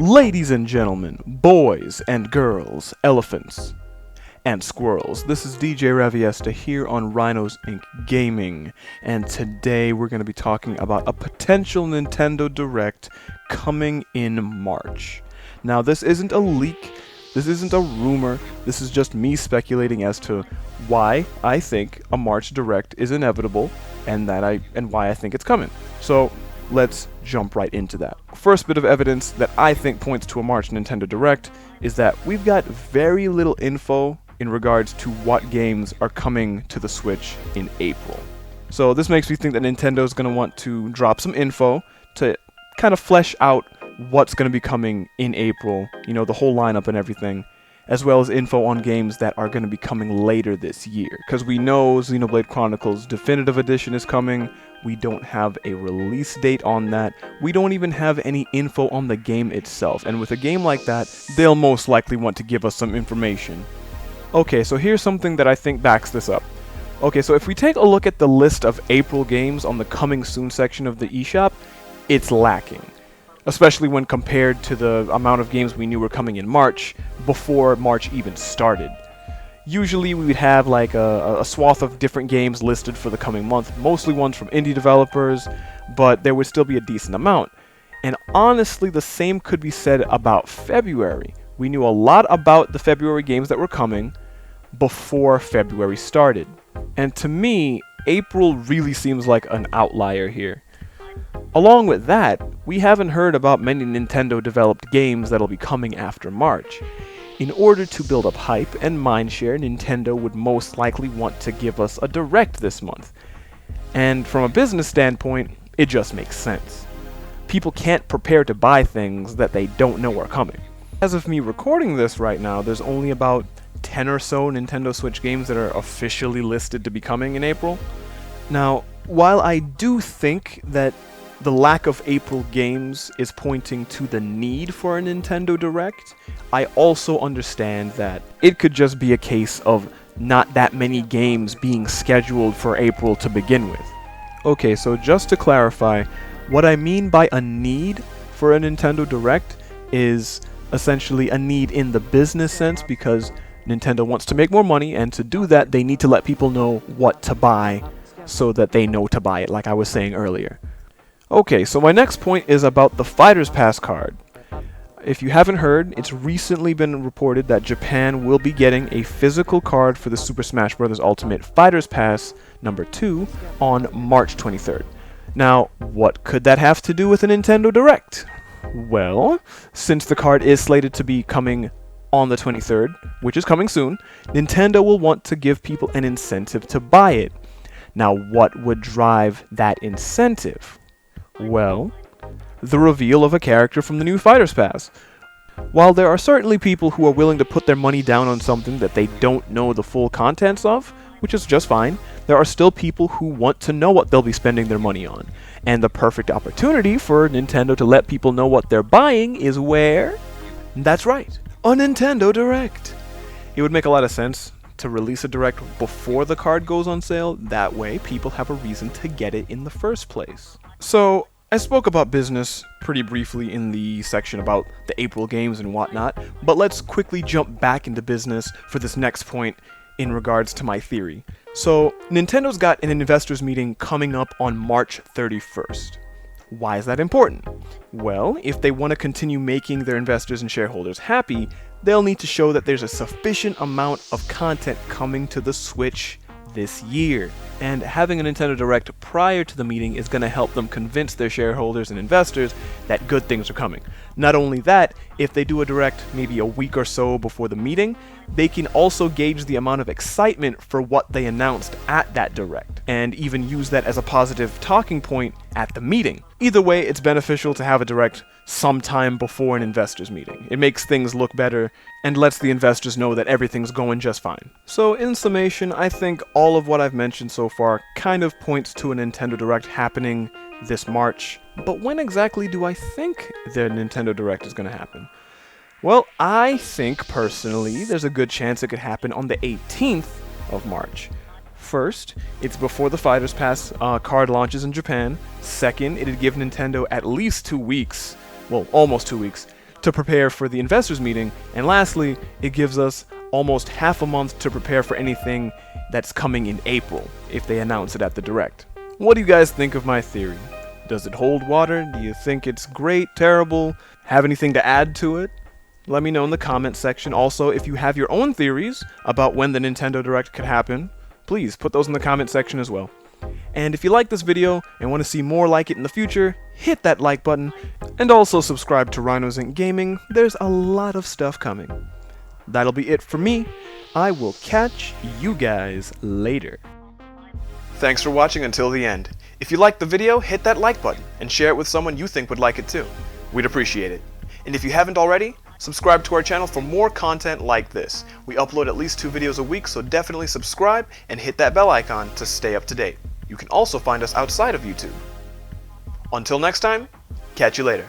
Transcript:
Ladies and gentlemen, boys and girls, elephants and squirrels, this is DJ Raviesta here on Rhinos Inc. Gaming, and today we're going to be talking about a potential Nintendo Direct coming in March. Now, this isn't a leak, this isn't a rumor, this is just me speculating as to why I think a March Direct is inevitable and why I think it's coming. So, let's jump right into that. First bit of evidence that I think points to a March Nintendo Direct is that we've got very little info in regards to what games are coming to the Switch in April. So this makes me think that Nintendo is going to want to drop some info to kind of flesh out what's going to be coming in April, you know, the whole lineup and everything, as well as info on games that are going to be coming later this year. Because we know Xenoblade Chronicles Definitive Edition is coming. We don't have a release date on that. We don't even have any info on the game itself. And with a game like that, they'll most likely want to give us some information. Okay, so here's something that I think backs this up. Okay, so if we take a look at the list of April games on the Coming Soon section of the eShop, it's lacking. Especially when compared to the amount of games we knew were coming in March, before March even started. Usually we would have like a swath of different games listed for the coming month, mostly ones from indie developers, but there would still be a decent amount. And honestly, the same could be said about February. We knew a lot about the February games that were coming before February started. And to me, April really seems like an outlier here. Along with that, we haven't heard about many Nintendo-developed games that'll be coming after March. In order to build up hype and mindshare, Nintendo would most likely want to give us a Direct this month. And from a business standpoint, it just makes sense. People can't prepare to buy things that they don't know are coming. As of me recording this right now, there's only about 10 or so Nintendo Switch games that are officially listed to be coming in April. Now, while I do think that the lack of April games is pointing to the need for a Nintendo Direct, I also understand that it could just be a case of not that many games being scheduled for April to begin with. Okay, so just to clarify, what I mean by a need for a Nintendo Direct is essentially a need in the business sense, because Nintendo wants to make more money, and to do that they need to let people know what to buy so that they know to buy it, like I was saying earlier. Okay, so my next point is about the Fighters Pass card. If you haven't heard, it's recently been reported that Japan will be getting a physical card for the Super Smash Bros. Ultimate Fighters Pass number 2 on March 23rd. Now, what could that have to do with a Nintendo Direct? Well, since the card is slated to be coming on the 23rd, which is coming soon, Nintendo will want to give people an incentive to buy it. Now, what would drive that incentive? Well, the reveal of a character from the new Fighters Pass. While there are certainly people who are willing to put their money down on something that they don't know the full contents of, which is just fine, there are still people who want to know what they'll be spending their money on. And the perfect opportunity for Nintendo to let people know what they're buying is where? That's right, a Nintendo Direct. It would make a lot of sense to release a Direct before the card goes on sale. That way people have a reason to get it in the first place. So, I spoke about business pretty briefly in the section about the April games and whatnot, but let's quickly jump back into business for this next point in regards to my theory. So, Nintendo's got an investors meeting coming up on March 31st. Why is that important? Well, if they want to continue making their investors and shareholders happy, they'll need to show that there's a sufficient amount of content coming to the Switch this year. And having a Nintendo Direct prior to the meeting is going to help them convince their shareholders and investors that good things are coming. Not only that, if they do a Direct maybe a week or so before the meeting, they can also gauge the amount of excitement for what they announced at that Direct, and even use that as a positive talking point at the meeting. Either way, it's beneficial to have a Direct sometime before an investors meeting. It makes things look better and lets the investors know that everything's going just fine. So in summation, I think all of what I've mentioned so far kind of points to a Nintendo Direct happening this March. But when exactly do I think the Nintendo Direct is going to happen? Well, I think personally there's a good chance it could happen on the 18th of March. First, it's before the Fighters Pass card launches in Japan. Second, it'd give Nintendo at least 2 weeks, well, almost 2 weeks, to prepare for the investors meeting, and lastly, it gives us almost half a month to prepare for anything that's coming in April, if they announce it at the Direct. What do you guys think of my theory? Does it hold water? Do you think it's great, terrible? Have anything to add to it? Let me know in the comment section. Also, if you have your own theories about when the Nintendo Direct could happen, please put those in the comment section as well. And if you like this video and want to see more like it in the future, hit that like button, and also subscribe to Rhinos Inc. Gaming. There's a lot of stuff coming. That'll be it for me. I will catch you guys later. Thanks for watching until the end. If you liked the video, hit that like button and share it with someone you think would like it too. We'd appreciate it. And if you haven't already, subscribe to our channel for more content like this. We upload at least 2 videos a week, so definitely subscribe and hit that bell icon to stay up to date. You can also find us outside of YouTube. Until next time, catch you later.